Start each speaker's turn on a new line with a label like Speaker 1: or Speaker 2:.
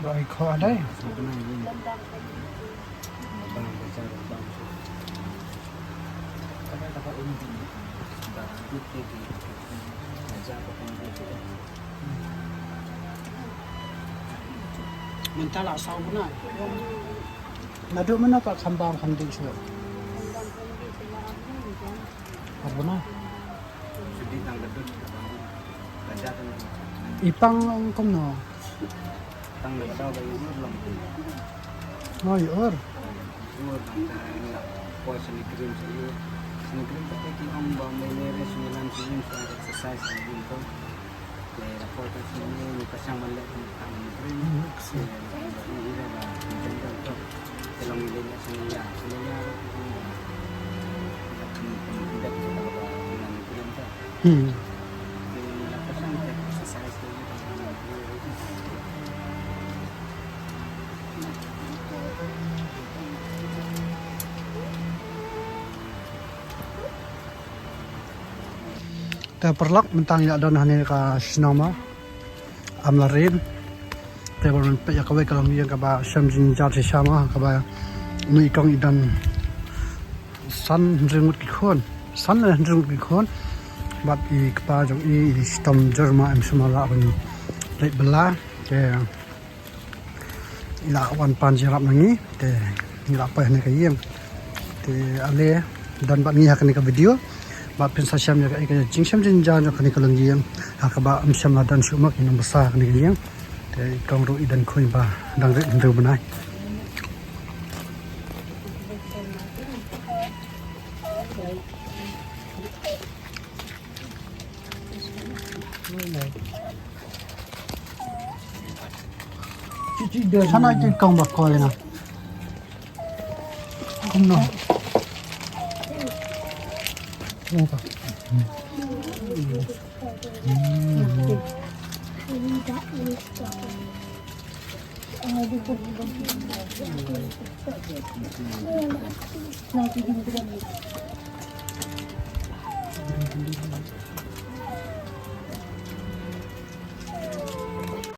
Speaker 1: Rồi kho đấy. Mình ta là sau cái này. Mà đứa mình nó có khăm bom khăm đi chưa? Apa na? Ipang kom no. Oh, yor. Ta perlak mentang ya don hane ka sinoma amlarin te bon pe ya kawai kalang yang ka ba shamjin jar se shama ka ba nui kong idan san ringut ki khon san ringut ki khon bat I ka jong I stom jerma am sumala ban leit bela ke ila wan pan jirap nangi te ila pa hane ka yem te ale dan bat ni hakani ka video bat pin sa syam ya ka jingsham jin jan ka ni ka lang yem ha ka ba am syam la dan shumak in basa ka ni yem te kong ro idan khoi ba dang re ndo banai sana cái công bạc coi nè không nè không cả